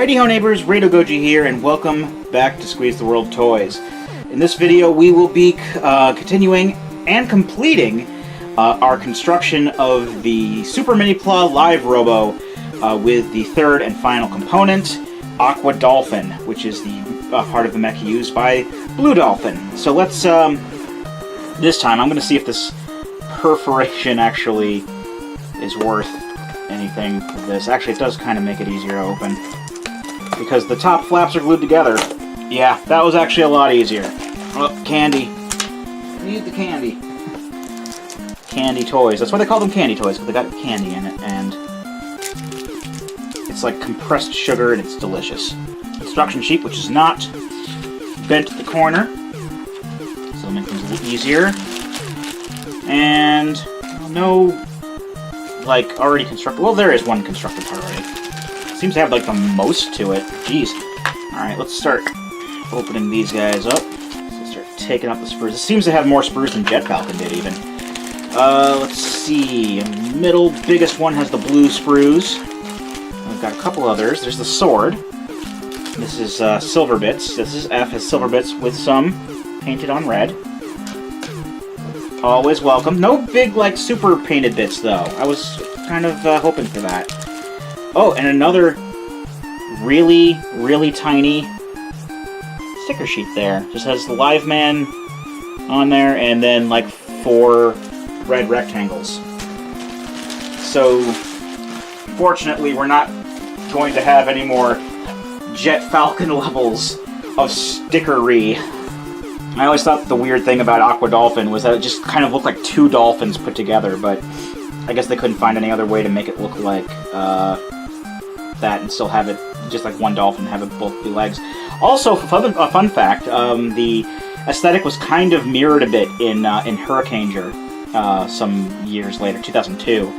Righty-ho neighbors, Radio Goji here, and welcome back to Squeeze the World Toys. In this video, we will be continuing and completing our construction of the Super Minipla Live Robo with the third and final component, Aqua Dolphin, which is the part of the mech used by Blue Dolphin. So let's, this time, I'm going to see if this perforation actually is worth anything for this. Actually, it does kind of make it easier to open, because the top flaps are glued together. Yeah, that was actually a lot easier. Oh, candy. I need the candy. Candy toys. That's why they call them candy toys, because they got candy in it, and it's like compressed sugar, and it's delicious. Instruction sheet, which is not bent at the corner, so it'll make things a little easier. And no, like, already constructed. Well, there is one constructed part already. Seems to have, like, the most to it. Jeez. Alright, let's start opening these guys up. Let's start taking up the sprues. This seems to have more sprues than Jet Falcon did, even. Let's see. Middle, biggest one has the blue sprues. We've got a couple others. There's the sword. This is silver bits. This is F, has silver bits with some painted on red. Always welcome. No big, like, super painted bits, though. I was kind of hoping for that. Oh, and another really, really tiny sticker sheet there. Just has the Liveman on there, and then, like, 4 red rectangles. So, fortunately, we're not going to have any more Jet Falcon levels of stickery. I always thought the weird thing about Aqua Dolphin was that it just kind of looked like 2 dolphins put together, but I guess they couldn't find any other way to make it look like that and still have it just like one dolphin, have it both be legs. Also, a fun fact, the aesthetic was kind of mirrored a bit in Hurricaneger some years later, 2002,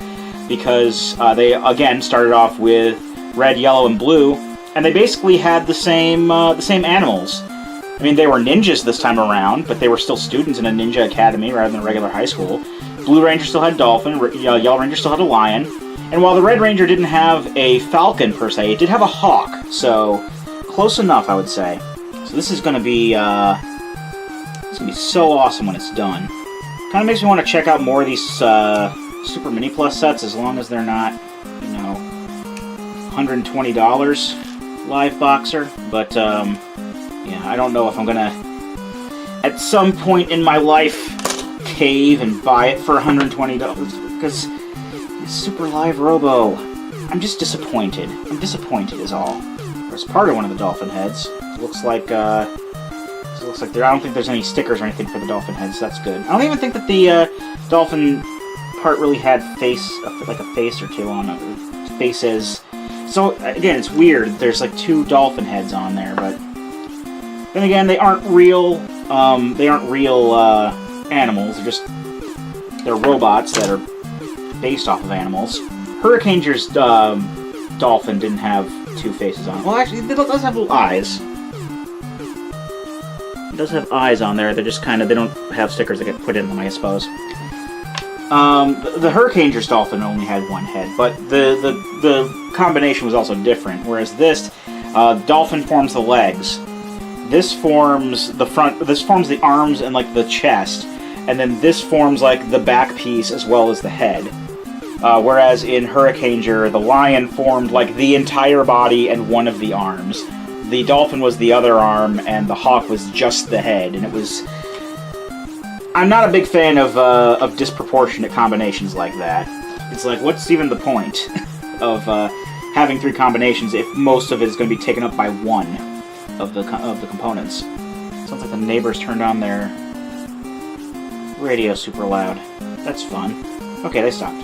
because they again started off with red, yellow, and blue, and they basically had the same animals. I mean, they were ninjas this time around, but they were still students in a ninja academy rather than a regular high school. Blue Ranger still had Dolphin, Yellow Ranger still had a lion, and while the Red Ranger didn't have a falcon per se, it did have a hawk, so close enough, I would say. So this is going to be so awesome when it's done. Kind of makes me want to check out more of these Super Minipla sets, as long as they're not, you know, $120 live boxer, but yeah, I don't know if I'm gonna, at some point in my life, cave and buy it for $120, because it's Super Live Robo. I'm just disappointed. I'm disappointed is all. There's part of one of the dolphin heads. It looks like there. I don't think there's any stickers or anything for the dolphin heads. So that's good. I don't even think that the dolphin part really had like a face or two on it. Faces. So again, it's weird. There's like 2 dolphin heads on there, but then again, they aren't real. Animals. They're robots that are based off of animals. Hurricaneger's dolphin didn't have 2 faces on it. Well, actually, it does have little eyes. It does have eyes on there. They're just kind of, they don't have stickers that get put in them, I suppose. The Hurricaneger's dolphin only had 1 head, but the combination was also different. Whereas this dolphin forms the legs. This forms the front. This forms the arms and like the chest, and then this forms like the back piece as well as the head. Whereas in Hurricaneger, the lion formed like the entire body and one of the arms. The dolphin was the other arm, and the hawk was just the head. And it was. I'm not a big fan of disproportionate combinations like that. It's like, what's even the point of having 3 combinations if most of it is going to be taken up by one of the components? Sounds like the neighbors turned on their radio super loud. That's fun. Okay, they stopped.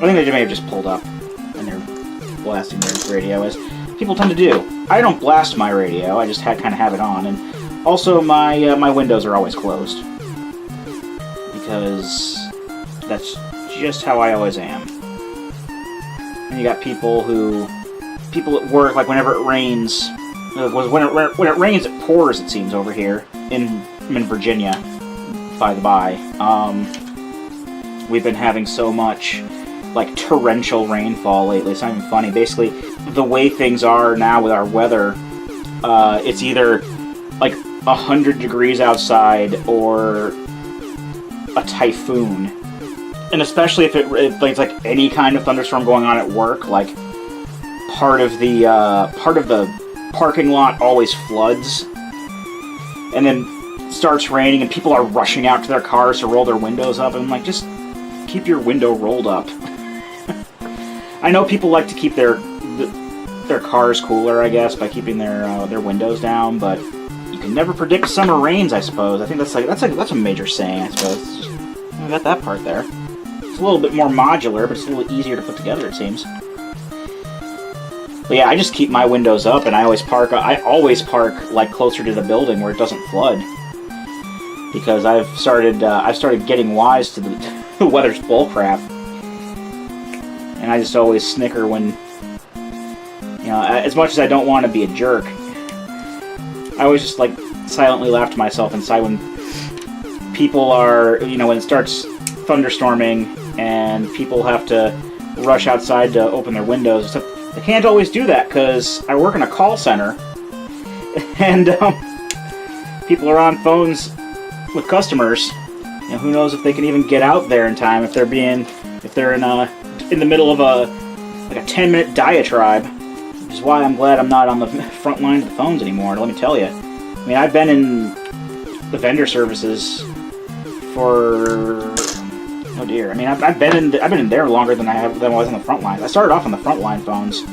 I think they may have just pulled up and they're blasting their radio, as people tend to do. I don't blast my radio, I just kind of have it on, and also my windows are always closed, because that's just how I always am. And you got people at work, like whenever it rains. When it rains, it pours, it seems, over here in Virginia, by the by. We've been having so much like torrential rainfall lately. It's not even funny. Basically, the way things are now with our weather, it's either like 100 degrees outside or a typhoon. And especially if it's like any kind of thunderstorm going on at work, like part of the parking lot always floods, and then starts raining, and people are rushing out to their cars to roll their windows up. And I'm like, just keep your window rolled up. I know people like to keep their cars cooler, I guess, by keeping their windows down, but you can never predict summer rains, I suppose. I think that's a major saying, I suppose. It's just, I got that part there. It's a little bit more modular, but it's a little easier to put together, it seems. But yeah, I just keep my windows up, and I always park like closer to the building where it doesn't flood, because I've started getting wise to the weather's bullcrap, and I just always snicker when, you know, as much as I don't want to be a jerk, I always just like silently laugh to myself inside when people are, you know, when it starts thunderstorming and people have to rush outside to open their windows. Except they can't always do that because I work in a call center, and people are on phones with customers. You know, who knows if they can even get out there in time if they're in the middle of a 10-minute diatribe. Which is why I'm glad I'm not on the front line of the phones anymore. Let me tell you. I mean, I've been in the vendor services for, oh dear. I mean, I've been in there longer than I was on the front lines. I started off on the front line phones.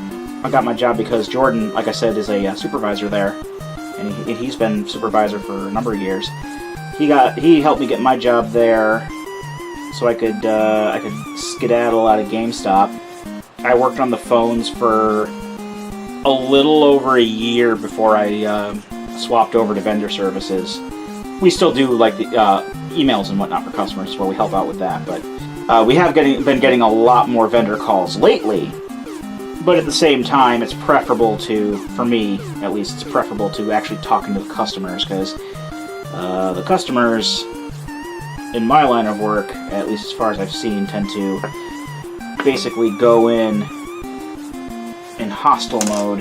I got my job because Jordan, like I said, is a supervisor there, and he's been supervisor for a number of years. He helped me get my job there, so I could skedaddle out of GameStop. I worked on the phones for a little over a year before I swapped over to vendor services. We still do like the emails and whatnot for customers, where we help out with that. But we have been getting a lot more vendor calls lately. But at the same time, it's preferable to, for me at least, it's preferable to actually talking to the customers, because the customers in my line of work, at least as far as I've seen, tend to basically go in hostile mode.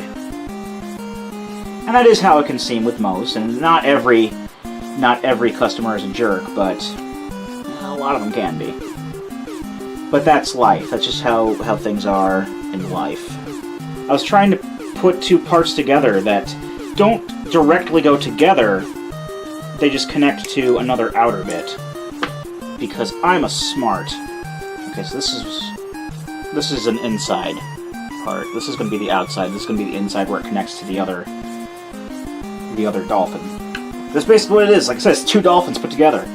And that is how it can seem with most, and not every customer is a jerk, but a lot of them can be. But that's life. That's just how things are in life. I was trying to put two parts together that don't directly go together, they just connect to another outer bit. Because I'm a smart. Okay, so this is an inside part. This is going to be the outside. This is going to be the inside where it connects to the other dolphin. That's basically what it is. Like I said, it's two dolphins put together.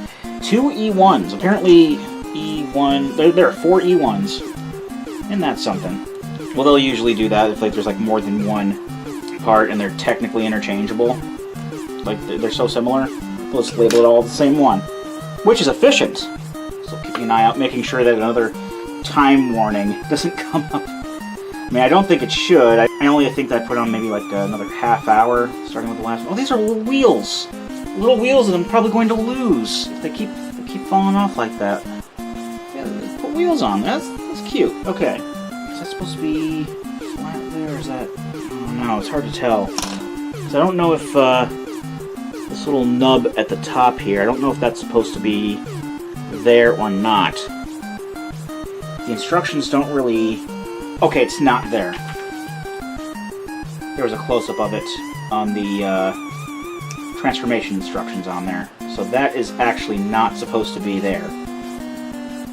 Two E1s. Apparently, E1... There are 4 E1s. And that's something. Well, they'll usually do that if there's like more than one part and they're technically interchangeable. Like, they're so similar. We'll just label it all the same one. Which is efficient. So keeping an eye out, making sure that another time warning doesn't come up. I mean, I don't think it should. I only think that I put on maybe like another half hour, starting with the last one. Oh, these are little wheels. Little wheels that I'm probably going to lose if they keep falling off like that. Yeah, put wheels on. That's cute. Okay. Is that supposed to be flat there, or is that... Oh no, it's hard to tell. So I don't know if this little nub at the top here, I don't know if that's supposed to be there or not. The instructions don't really... Okay, it's not there. There was a close-up of it on the transformation instructions on there. So that is actually not supposed to be there.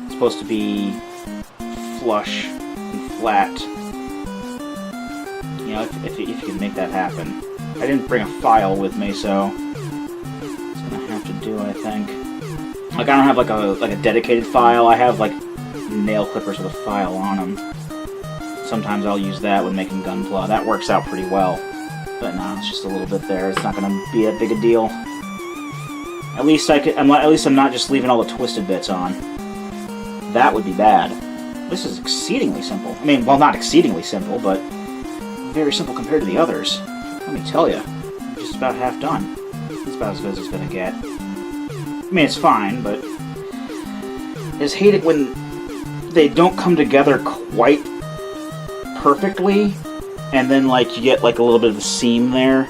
It's supposed to be flush and flat. You know, if you can make that happen. I didn't bring a file with me, so it's gonna have to do, I think. Like, I don't have like a dedicated file. I have like nail clippers with a file on them. Sometimes I'll use that when making Gunpla. That works out pretty well. But no, it's just a little bit there. It's not going to be that big a deal. At least I'm not just leaving all the twisted bits on. That would be bad. This is exceedingly simple. I mean, well, not exceedingly simple, but very simple compared to the others. Let me tell you, just about half done. It's about as good as it's going to get. I mean, it's fine, but I just hate it when they don't come together quite perfectly. and then like you get like a little bit of a seam there.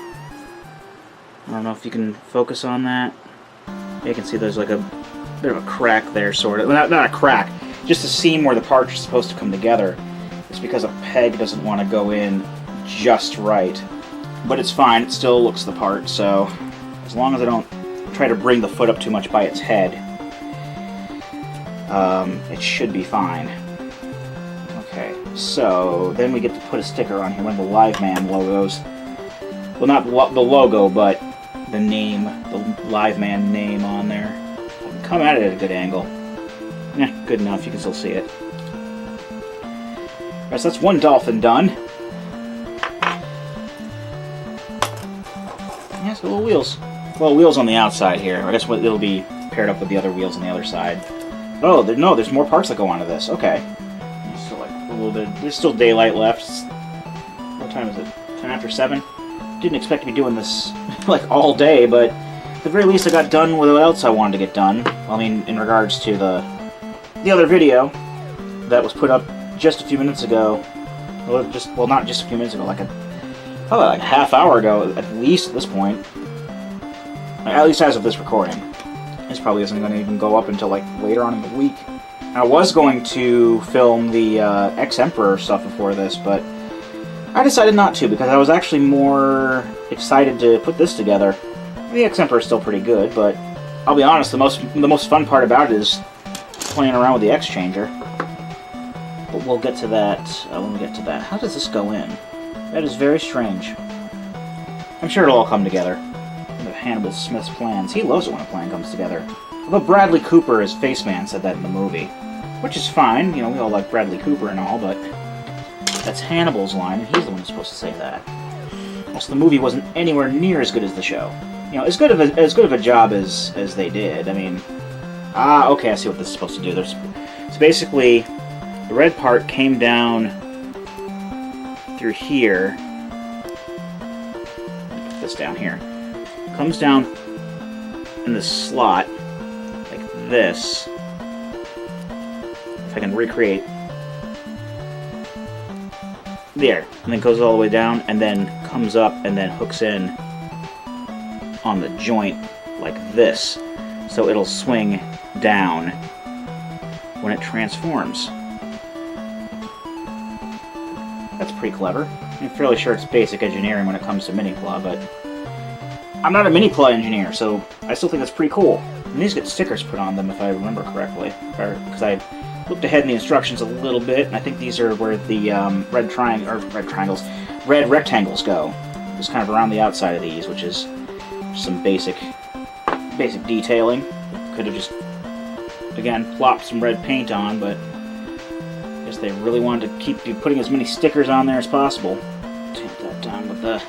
I don't know if you can focus on that. You can see there's like a bit of a crack there, sort of. Not a crack, just a seam where the parts are supposed to come together. It's because a peg doesn't want to go in just right. But it's fine, it still looks the part, so as long as I don't try to bring the foot up too much by its head, it should be fine. Okay, so then we get to put a sticker on here, one of the Liveman logos. Well, not the logo, but the name, the Liveman name on there. I can come at it at a good angle. Good enough, you can still see it. Alright, so that's one Dolphin done. Yeah, so little wheels. Well, wheels on the outside here. I guess it'll be paired up with the other wheels on the other side. Oh, no, there's more parts that go onto this. Okay. So like a little bit. There's still daylight left. What time is it? 10 after 7? Didn't expect to be doing this like all day, but at the very least I got done with what else I wanted to get done. I mean, in regards to the other video that was put up just a few minutes ago. Well, not just a few minutes ago, probably like a half hour ago, at least at this point. At least as of this recording. This probably isn't going to even go up until like later on in the week. I was going to film the Ex-Emperor stuff before this, but I decided not to because I was actually more excited to put this together. The Ex-Emperor is still pretty good, but I'll be honest, the most fun part about it is playing around with the X-Changer. But we'll get to that when we get to that. How does this go in? That is very strange. I'm sure it'll all come together. Hannibal Smith's plans. He loves it when a plan comes together. Although Bradley Cooper as Faceman said that in the movie. Which is fine, you know, we all like Bradley Cooper and all, but that's Hannibal's line, and he's the one who's supposed to say that. Also, the movie wasn't anywhere near as good as the show. You know, as good of a job as they did. I mean, okay, I see what this is supposed to do. So basically, the red part came down through here. Put this down here. Comes down in the slot like this. If I can recreate there, and then goes all the way down, and then comes up and then hooks in on the joint like this, so it'll swing down when it transforms. That's pretty clever. I'm fairly sure it's basic engineering when it comes to Minipla, but I'm not a Minipla engineer, so I still think that's pretty cool. And these get stickers put on them, if I remember correctly, because I looked ahead in the instructions a little bit, and I think these are where the red rectangles go, just kind of around the outside of these, which is some basic detailing. Could have just, again, plopped some red paint on, but I guess they really wanted to keep you putting as many stickers on there as possible. Tamp that down with the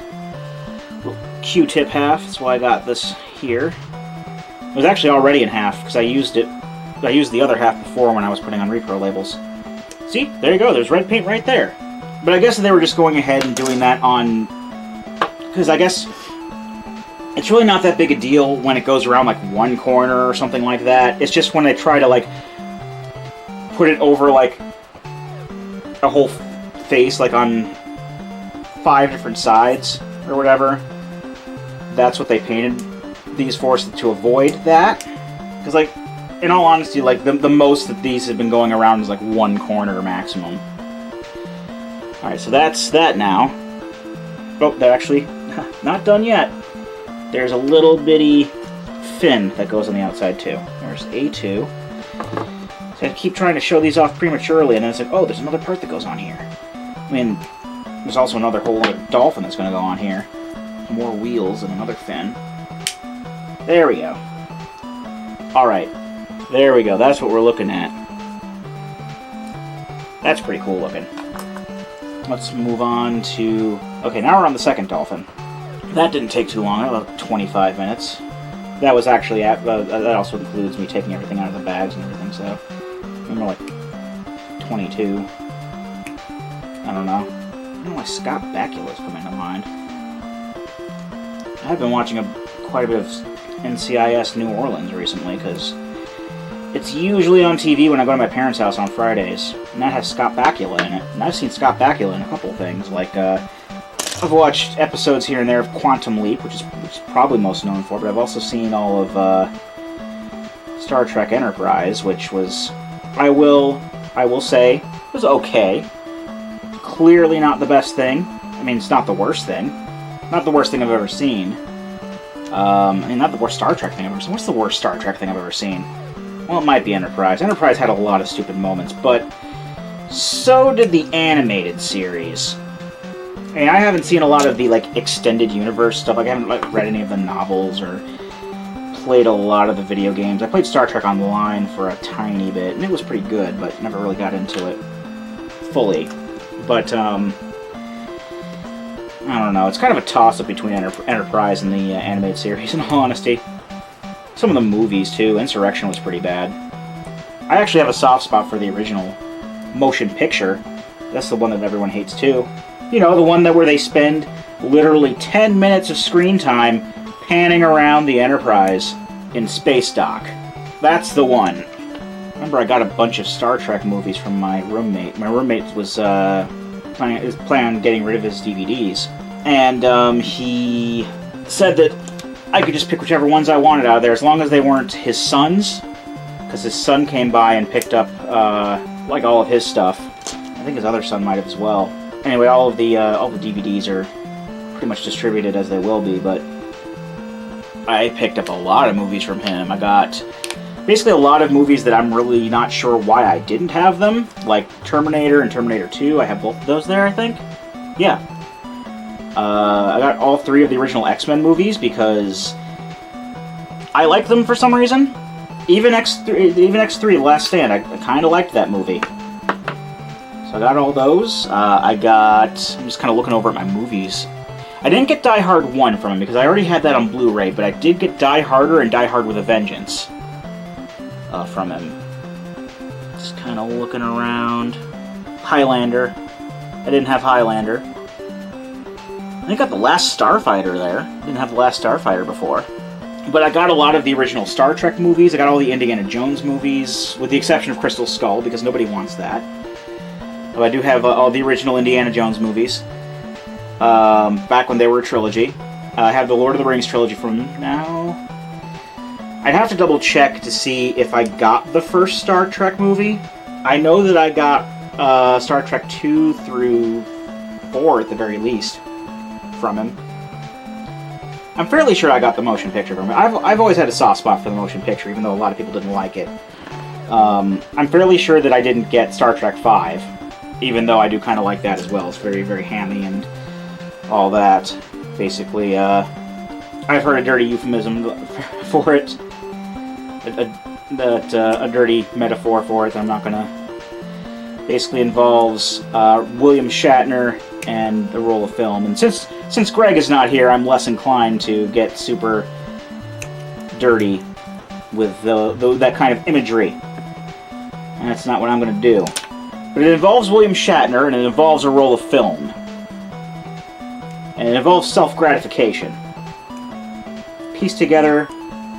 Q-tip half. That's why I got this here. It was actually already in half because I used the other half before when I was putting on repro labels. See, there you go. There's red paint right there. But I guess they were just going ahead and doing that on, because I guess it's really not that big a deal when it goes around like one corner or something like that. It's just when they try to like put it over like a whole face, like on 5 different sides or whatever. That's what they painted these for, to avoid that. Because, like, in all honesty, like, the most that these have been going around is, like, one corner maximum. Alright, so that's that now. Oh, they're actually not done yet. There's a little bitty fin that goes on the outside, too. There's A2. So I keep trying to show these off prematurely, and then it's like, oh, there's another part that goes on here. I mean, there's also another whole other dolphin that's going to go on here. More wheels and another fin. There we go. Alright. There we go. That's what we're looking at. That's pretty cool looking. Let's move on to... Okay, now we're on the second dolphin. That didn't take too long. About 25 minutes. That was actually... that also includes me taking everything out of the bags and everything, so... Maybe like 22. I don't know. I don't know why Scott Bakula's coming to mind. I've been watching quite a bit of NCIS New Orleans recently, because it's usually on TV when I go to my parents' house on Fridays, and that has Scott Bakula in it. And I've seen Scott Bakula in a couple of things, like I've watched episodes here and there of Quantum Leap, which is probably most known for, but I've also seen all of Star Trek Enterprise, which was, I will say, was okay. Clearly not the best thing. I mean, it's not the worst thing. Not the worst thing I've ever seen. I mean, not the worst Star Trek thing I've ever seen. What's the worst Star Trek thing I've ever seen? Well, it might be Enterprise. Enterprise had a lot of stupid moments, but so did the animated series. I mean, I haven't seen a lot of the, like, extended universe stuff. Like, I haven't read any of the novels or played a lot of the video games. I played Star Trek Online for a tiny bit, and it was pretty good, but never really got into it fully. But, I don't know. It's kind of a toss-up between Enterprise and the animated series, in all honesty. Some of the movies, too. Insurrection was pretty bad. I actually have a soft spot for the original motion picture. That's the one that everyone hates, too. You know, the one where they spend literally 10 minutes of screen time panning around the Enterprise in space dock. That's the one. Remember, I got a bunch of Star Trek movies from my roommate. My roommate was planning on getting rid of his DVDs, and he said that I could just pick whichever ones I wanted out of there, as long as they weren't his son's, because his son came by and picked up like all of his stuff. I think his other son might have as well. Anyway, all the DVDs are pretty much distributed as they will be, but I picked up a lot of movies from him. I got basically a lot of movies that I'm really not sure why I didn't have them, like Terminator and Terminator 2. I have both of those there, I think. Yeah. I got all 3 of the original X-Men movies because I like them for some reason. Even X3, The Last Stand, I kind of liked that movie. So I got all those. I'm just kind of looking over at my movies. I didn't get Die Hard 1 from him because I already had that on Blu-ray, but I did get Die Harder and Die Hard with a Vengeance from him. Just kind of looking around. Highlander. I didn't have Highlander. I got The Last Starfighter there. Didn't have The Last Starfighter before. But I got a lot of the original Star Trek movies. I got all the Indiana Jones movies, with the exception of Crystal Skull, because nobody wants that. But I do have all the original Indiana Jones movies, back when they were a trilogy. I have the Lord of the Rings trilogy from now. I'd have to double check to see if I got the first Star Trek movie. I know that I got Star Trek 2 through 4 at the very least from him. I'm fairly sure I got the motion picture from him. I've always had a soft spot for the motion picture, even though a lot of people didn't like it. I'm fairly sure that I didn't get Star Trek 5, even though I do kind of like that as well. It's very, very hammy and all that. Basically, I've heard a dirty euphemism for it. A dirty metaphor for it that I'm not going to... Basically involves William Shatner and the roll of film. And since Greg is not here, I'm less inclined to get super dirty with that kind of imagery. And that's not what I'm going to do. But it involves William Shatner, and it involves a roll of film. And it involves self-gratification. Piece together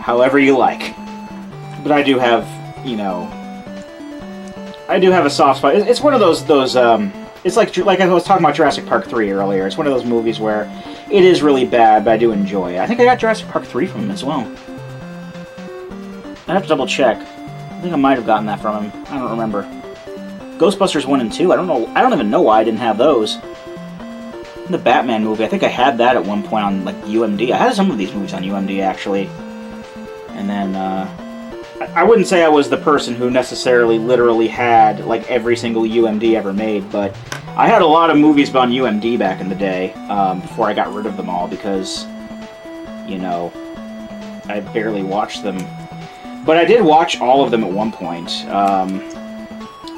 however you like. But I do have, I do have a soft spot. It's one of those it's like I was talking about Jurassic Park 3 earlier. It's one of those movies where it is really bad, but I do enjoy it. I think I got Jurassic Park 3 from him as well. I have to double check. I think I might have gotten that from him. I don't remember. Ghostbusters 1 and 2, I don't even know why I didn't have those. The Batman movie, I think I had that at one point on, like, UMD. I had some of these movies on UMD, actually. And then, I wouldn't say I was the person who necessarily literally had, like, every single UMD ever made, but I had a lot of movies on UMD back in the day, before I got rid of them all, because, I barely watched them. But I did watch all of them at one point.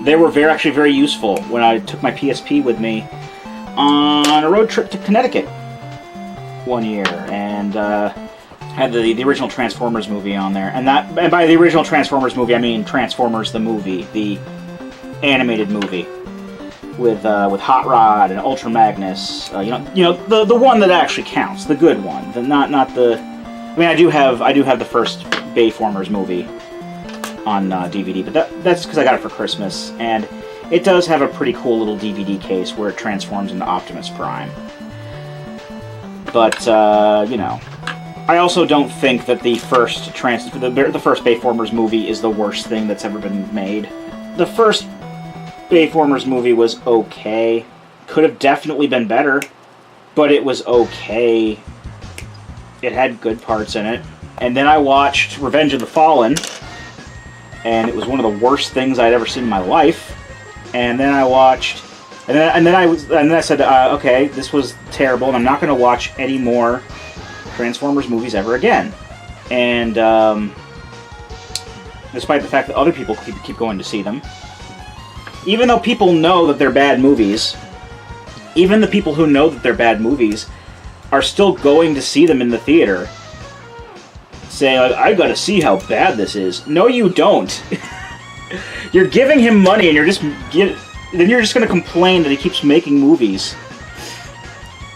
They were actually very useful when I took my PSP with me on a road trip to Connecticut one year, and had the original Transformers movie on there. And by the original Transformers movie, I mean Transformers the movie, the animated movie with Hot Rod and Ultra Magnus. The one that actually counts, the good one, not the. I mean, I do have the first Bayformers movie on DVD, but that's because I got it for Christmas, and it does have a pretty cool little DVD case where it transforms into Optimus Prime. But, you know. I also don't think that the first Bayformers movie is the worst thing that's ever been made. The first Bayformers movie was okay. Could have definitely been better, but it was okay. It had good parts in it. And then I watched Revenge of the Fallen, and it was one of the worst things I'd ever seen in my life. And then I watched, and then I said, okay, this was terrible, and I'm not going to watch any more Transformers movies ever again. And despite the fact that other people keep going to see them, even though people know that they're bad movies, even the people who know that they're bad movies are still going to see them in the theater, saying, like, I gotta see how bad this is. No, you don't. You're giving him money, and then you're just gonna complain that he keeps making movies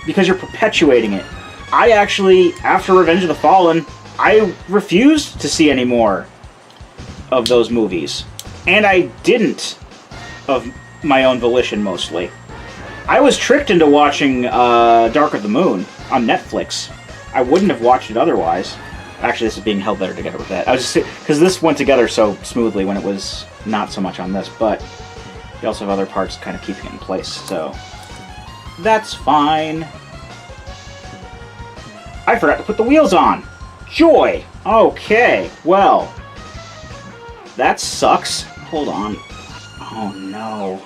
because you're perpetuating it. I actually, after Revenge of the Fallen, I refused to see any more of those movies, and I didn't, of my own volition mostly. I was tricked into watching Dark of the Moon on Netflix. I wouldn't have watched it otherwise. Actually, this is being held better together with that. I was just because this went together so smoothly when it was not so much on this, but you also have other parts kind of keeping it in place, so that's fine. I forgot to put the wheels on. Joy. Okay. Well, that sucks. Hold on. Oh no.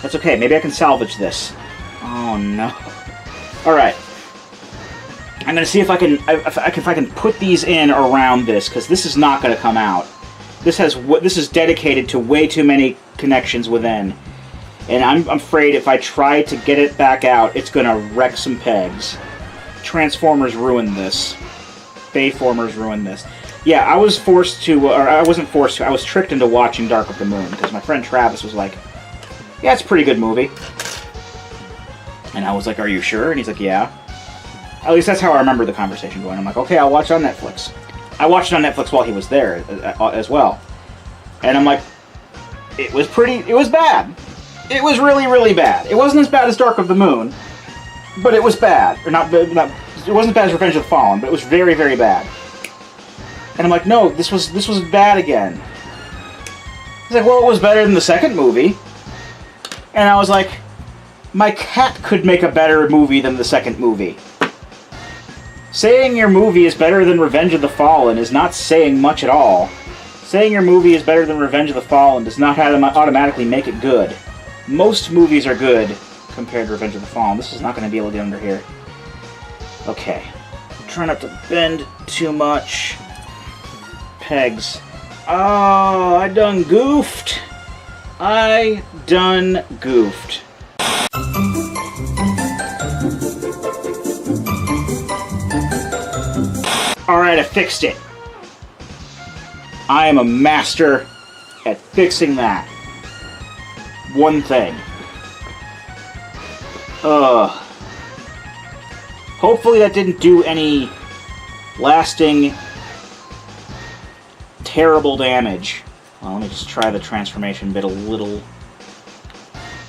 That's okay. Maybe I can salvage this. Oh no. All right. I'm gonna see if I can put these in around this, because this is not gonna come out. This is dedicated to way too many connections within, and I'm afraid if I try to get it back out, it's gonna wreck some pegs. Transformers ruined this. Bayformers ruined this. Yeah, I was forced to, or I wasn't forced to. I was tricked into watching Dark of the Moon because my friend Travis was like, "Yeah, it's a pretty good movie," and I was like, "Are you sure?" And he's like, "Yeah." At least that's how I remember the conversation going. I'm like, okay, I'll watch it on Netflix. I watched it on Netflix while he was there as well. And I'm like, it was bad. It was really, really bad. It wasn't as bad as Dark of the Moon, but it was bad. Or not, it wasn't as bad as Revenge of the Fallen, but it was very, very bad. And I'm like, no, this was bad again. He's like, well, it was better than the second movie. And I was like, my cat could make a better movie than the second movie. Saying your movie is better than Revenge of the Fallen is not saying much at all. Saying your movie is better than Revenge of the Fallen does not automatically make it good. Most movies are good compared to Revenge of the Fallen. This is not going to be able to get under here. Okay. Try not to bend too much. Pegs. Oh, I done goofed. I done goofed. Alright, I fixed it. I am a master at fixing that. One thing. Hopefully that didn't do any lasting terrible damage. Well, let me just try the transformation bit a little.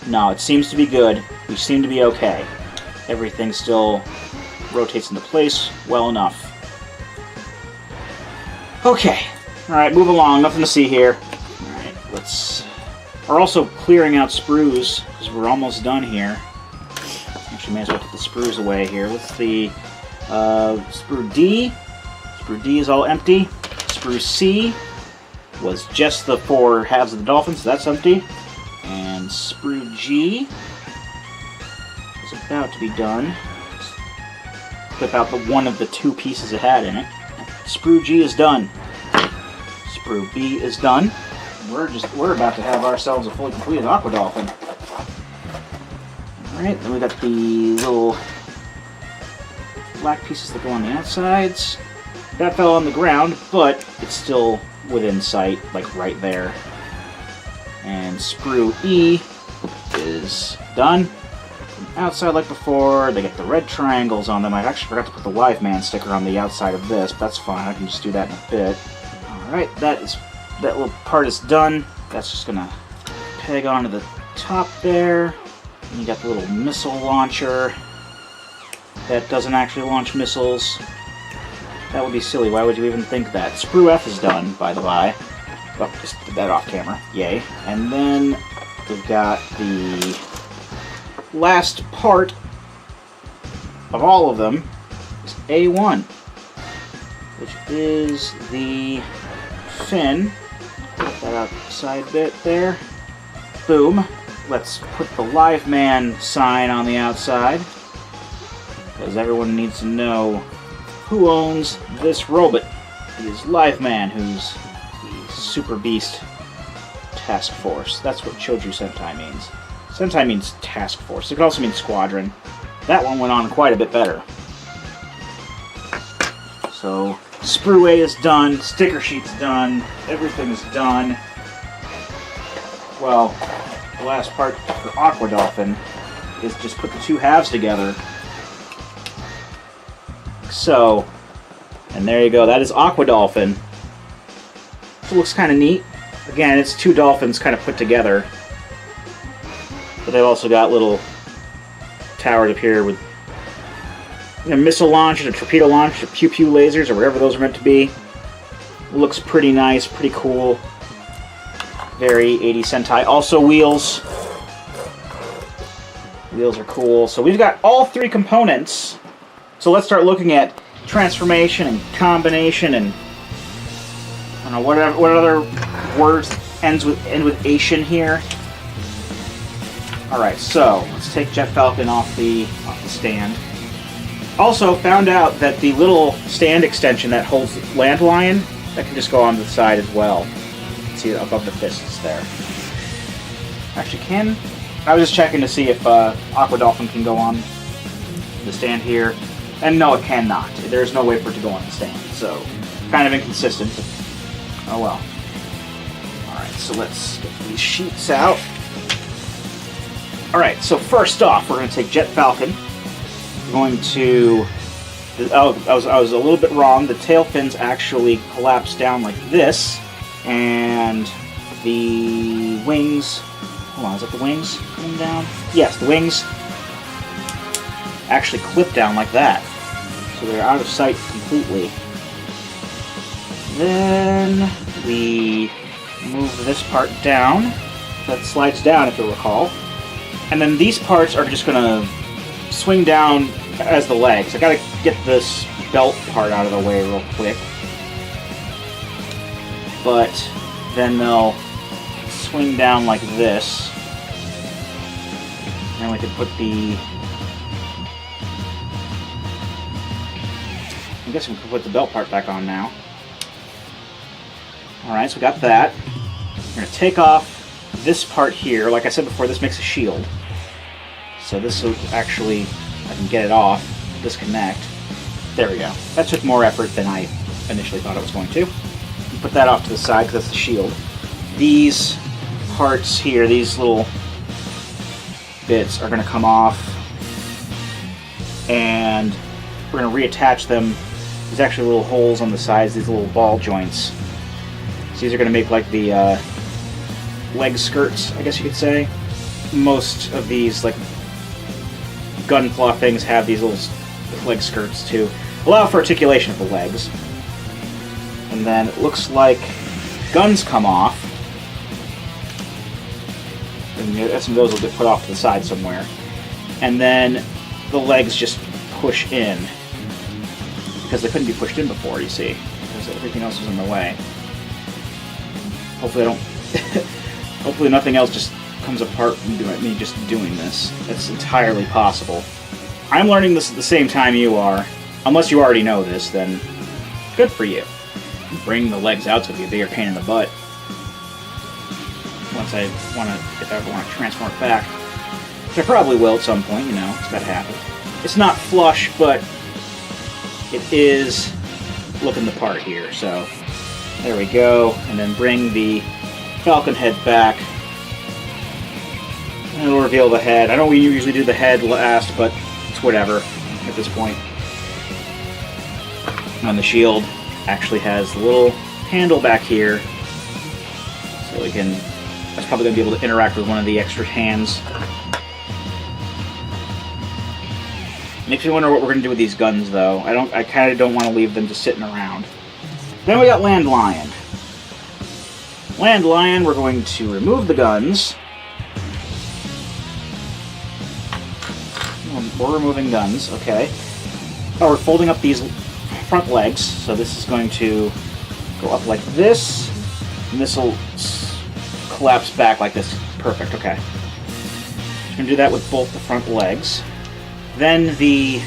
No, it seems to be good. We seem to be okay. Everything still rotates into place well enough. Okay. Alright, move along. Nothing to see here. Alright, we're also clearing out sprues, because we're almost done here. Actually, may as well put the sprues away here. What's the sprue D? Sprue D is all empty. Sprue C was just the 4 halves of the Dolphin, so that's empty. And sprue G is about to be done. Clip out the one of the 2 pieces it had in it. Sprue G is done. Sprue B is done. We're about to have ourselves a fully completed Aqua Dolphin. Alright, then we got the little black pieces that go on the outsides. That fell on the ground, but it's still within sight, like right there. And Sprue E is done. Outside like before, they get the red triangles on them. I actually forgot to put the Liveman sticker on the outside of this, but that's fine. I can just do that in a bit. Alright, that little part is done. That's just gonna peg onto the top there. And you got the little missile launcher. that doesn't actually launch missiles. That would be silly. Why would you even think that? Sprue F is done, by the by. Oh, just did that off camera. Yay. And then we've got the last part of all of them is A1, which is the fin. Put that outside bit there. Boom. Let's put the Liveman sign on the outside, because everyone needs to know who owns this robot. It is Liveman, who's the Super Beast Task Force. That's what Choujyu Sentai means. Sentai means Task Force. It could also mean Squadron. That one went on quite a bit better. So, Sprue A is done, sticker sheet's done, everything is done. Well, the last part for Aqua Dolphin is just put the two halves together. So, and there you go, that is Aqua Dolphin. It looks kind of neat. Again, it's two dolphins kind of put together. But they've also got little towers up here with missile launchers, or torpedo launchers, or pew-pew lasers, or whatever those are meant to be. It looks pretty nice, pretty cool. Very 80s Sentai. Also wheels. Wheels are cool. So we've got all three components. So let's start looking at transformation and combination and I don't know what other words end with Asian here. All right, so let's take Jet Falcon off the stand. Also found out that the little stand extension that holds the Landlion, that can just go on the side as well. See it above the fists there. Actually, I was just checking to see if Aqua Dolphin can go on the stand here, and no, it cannot. There's no way for it to go on the stand, so kind of inconsistent. But, oh well. All right, so let's get these sheets out. All right, so first off, we're going to take Jet Falcon. We're going to. Oh, I was a little bit wrong. The tail fins actually collapse down like this. And the wings, hold on, is that the wings coming down? Yes, the wings actually clip down like that. So they're out of sight completely. Then we move this part down. That slides down, if you'll recall. And then these parts are just going to swing down as the legs. I gotta get this belt part out of the way real quick. But then they'll swing down like this. And we can put the... I guess we can put the belt part back on now. Alright, so we got that. We're going to take off this part here. Like I said before, this makes a shield. So this will actually, I can get it off, disconnect. There we go. That took more effort than I initially thought it was going to. Put that off to the side because that's the shield. These parts here, these little bits are going to come off, and we're going to reattach them. There's actually little holes on the sides, these little ball joints. So these are going to make like the leg skirts, I guess you could say. Most of these like Gunpla things have these little leg skirts to allow for articulation of the legs. And then it looks like guns come off. And some of those will get put off to the side somewhere. And then the legs just push in. Because they couldn't be pushed in before, you see. Because everything else was in the way. Hopefully I don't... Hopefully nothing else just comes apart from me just doing this. It's entirely possible. I'm learning this at the same time you are. Unless you already know this, then good for you. Bring the legs out so it'll be a bigger pain in the butt. Once if I ever want to transform it back. Which I probably will at some point, you know, it's gotta happen. It's not flush, but it is looking the part here, so there we go. And then bring the Falcon head back. And it'll reveal the head. I know we usually do the head last, but it's whatever at this point. And the shield actually has a little handle back here, so we can... That's probably going to be able to interact with one of the extra hands. Makes me wonder what we're going to do with these guns, though. I kind of don't want to leave them just sitting around. Then we got Land Lion. Land Lion, we're going to remove the guns. We're removing guns, okay. Oh, we're folding up these front legs, so this is going to go up like this, and this will collapse back like this. Perfect, okay. We're going to do that with both the front legs. Then the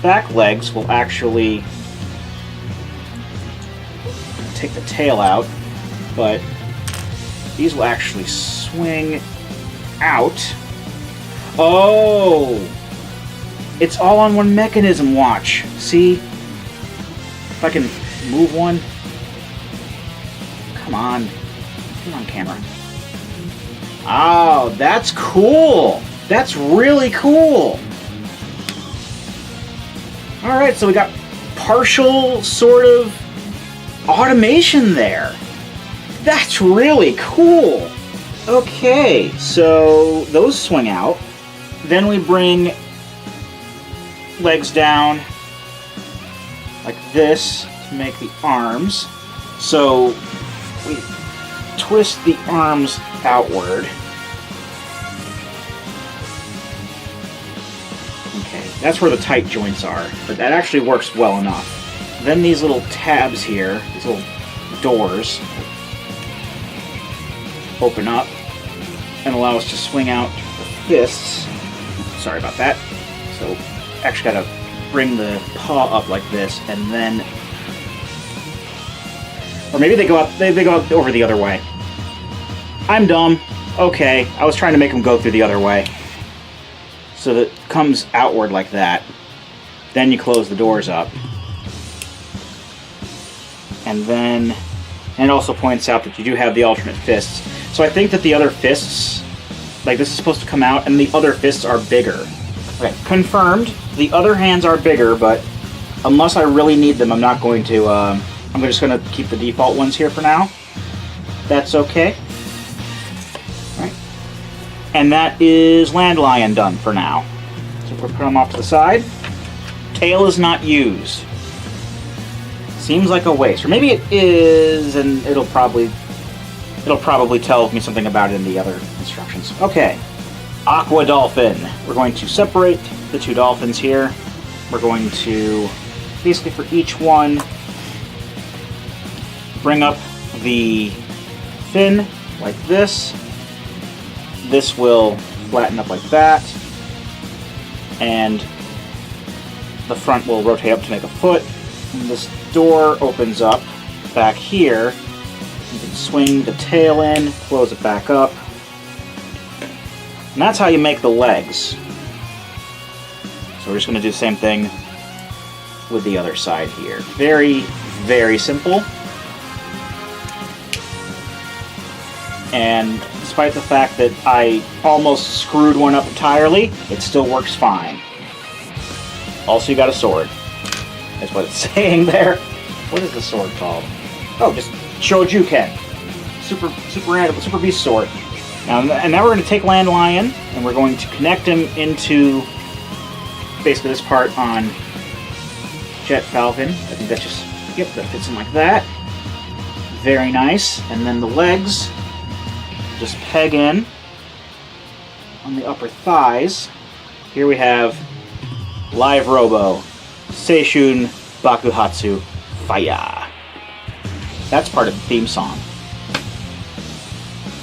back legs will actually take the tail out, but these will actually swing out. Oh! It's all on one mechanism, watch. See? If I can move one. Come on. Come on, camera. Oh, that's cool! That's really cool! Alright, so we got partial sort of automation there. That's really cool! Okay, so those swing out. Then we bring legs down like this to make the arms. So we twist the arms outward. Okay, that's where the tight joints are, but that actually works well enough. Then these little tabs here, these little doors, open up and allow us to swing out the fists. Sorry about that. So, actually gotta bring the paw up like this, and then, or maybe they go up over the other way. I'm dumb. Okay, I was trying to make them go through the other way. So that it comes outward like that. Then you close the doors up. And then, and it also points out that you do have the alternate fists. So I think that the other fists, like this is supposed to come out, and the other fists are bigger. Okay, confirmed. The other hands are bigger, but unless I really need them, I'm not going to, I'm just going to keep the default ones here for now. That's okay. Alright. And that is Land Lion done for now. So we'll put them off to the side. Tail is not used. Seems like a waste. Or maybe it is, and it'll probably tell me something about it in the other instructions. Okay. Aqua Dolphin. We're going to separate the two dolphins here. We're going to, basically for each one, bring up the fin like this. This will flatten up like that. And the front will rotate up to make a foot. And this door opens up back here. You can swing the tail in, close it back up. And that's how you make the legs. So we're just going to do the same thing with the other side here. Very, very simple. And despite the fact that I almost screwed one up entirely, it still works fine. Also, you got a sword. That's what it's saying there. What is the sword called? Oh, just Choujyu Ken. Super Beast sword. Now we're going to take Land Lion, and we're going to connect him into basically this part on Jet Falcon. I think that's just, yep, that fits in like that. Very nice. And then the legs just peg in on the upper thighs. Here we have Live Robo, Seishun Bakuhatsu Fire. That's part of the theme song.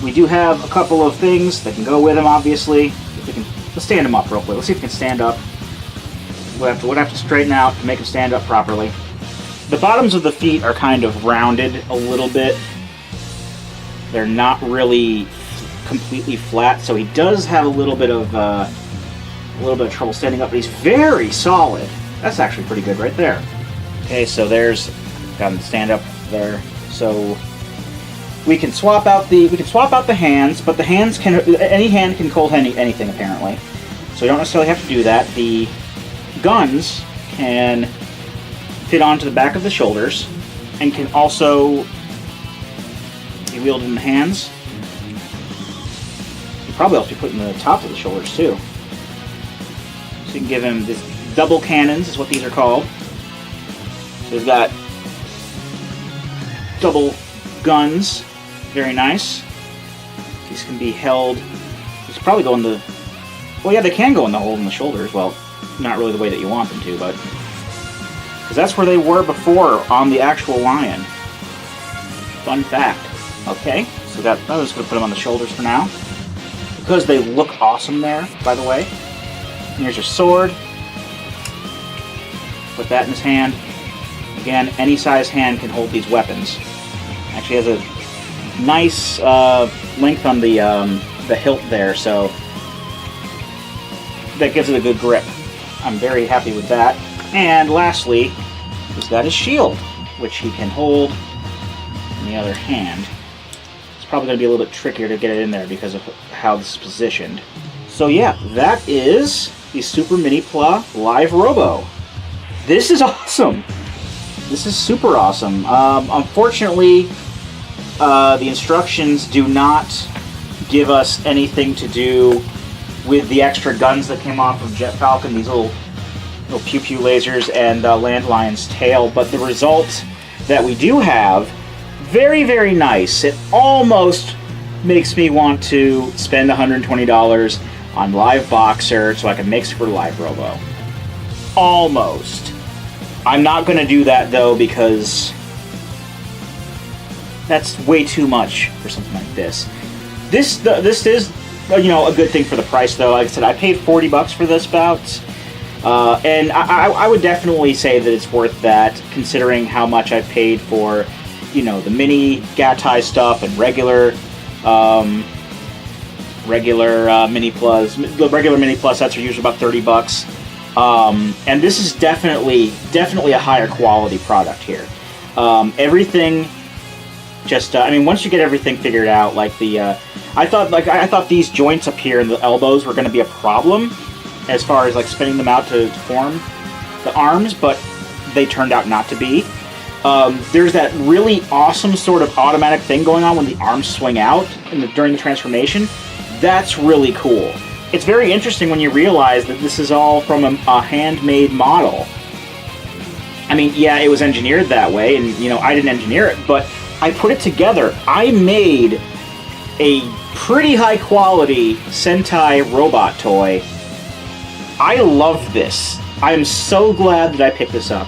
We do have a couple of things that can go with him, obviously. Let's stand him up real quick. Let's see if we can stand up. We'll have to straighten out to make him stand up properly. The bottoms of the feet are kind of rounded a little bit. They're not really completely flat, so he does have a little bit of trouble standing up, but he's very solid. That's actually pretty good right there. Okay, so there's got him to stand up there. So we can swap out the hands, but the hands any hand can hold anything apparently. So we don't necessarily have to do that. The guns can fit onto the back of the shoulders and can also be wielded in the hands. You probably also be put in the tops of the shoulders too. So you can give him this double cannons is what these are called. So we've got double guns. Very nice. These can be held. These probably go in the... Well, yeah, they can go in the hole in the shoulders. Well, not really the way that you want them to, but... Because that's where they were before on the actual lion. Fun fact. Okay, so I'm just going to put them on the shoulders for now. Because they look awesome there, by the way. And here's your sword. Put that in his hand. Again, any size hand can hold these weapons. Actually has a nice length on the hilt there, so that gives it a good grip. I'm very happy with that. And lastly, he's got his shield, which he can hold in the other hand. It's probably going to be a little bit trickier to get it in there because of how this is positioned. So yeah, that is the Super Minipla Live Robo. This is awesome. This is super awesome. Unfortunately, the instructions do not give us anything to do with the extra guns that came off of Jet Falcon, these little pew-pew lasers and Landlion's tail, but the result that we do have, very, very nice. It almost makes me want to spend $120 on Live Boxer so I can make Super Live Robo. Almost. I'm not going to do that, though, because that's way too much for something like this. This is, a good thing for the price, though. Like I said, I paid $40 for this bout, and I would definitely say that it's worth that, considering how much I paid for, the mini Gatai stuff and regular mini plus. The regular mini plus sets are usually about $30. And this is definitely a higher quality product here. Everything just, once you get everything figured out, like I thought these joints up here in the elbows were going to be a problem as far as like spinning them out to form the arms, but they turned out not to be. There's that really awesome sort of automatic thing going on when the arms swing out during the transformation. That's really cool. It's very interesting when you realize that this is all from a handmade model. Yeah, it was engineered that way, and, I didn't engineer it, but I put it together. I made a pretty high-quality Sentai robot toy. I love this. I am so glad that I picked this up.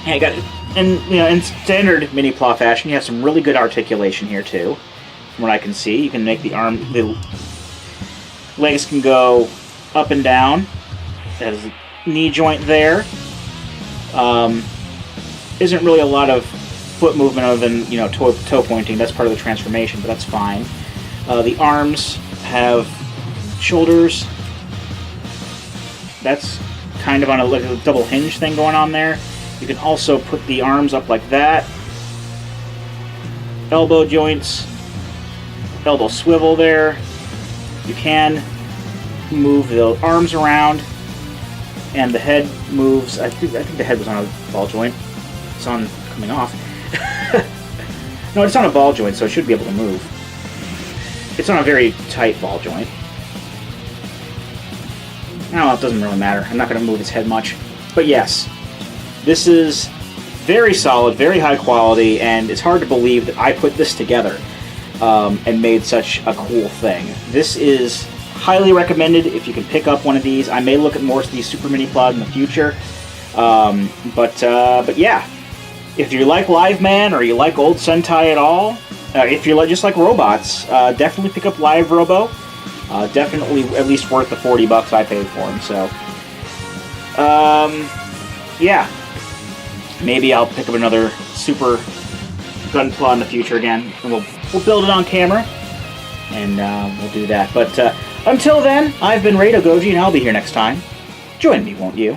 And I got it. And, in standard Minipla fashion, you have some really good articulation here, too. From what I can see, you can make the legs can go up and down. There's a knee joint there. Isn't really a lot of foot movement other than, toe pointing. That's part of the transformation, but that's fine. The arms have shoulders. That's kind of on a double hinge thing going on there. You can also put the arms up like that. Elbow joints. Elbow swivel there. You can move the arms around, and the head moves. I think the head was on a ball joint. It's on coming off. No, it's on a ball joint, so it should be able to move. It's on a very tight ball joint. No, it doesn't really matter. I'm not going to move its head much. But yes, this is very solid, very high quality, and it's hard to believe that I put this together and made such a cool thing. This is highly recommended if you can pick up one of these. I may look at more of these Super Minipla in the future. But yeah, if you like Liveman or you like old Sentai at all, if you just like robots, definitely pick up Live Robo. Definitely at least worth the $40 I paid for him. So, yeah, maybe I'll pick up another Super Gunpla in the future again, and we'll build it on camera, and we'll do that. But until then, I've been Rado Goji, and I'll be here next time. Join me, won't you?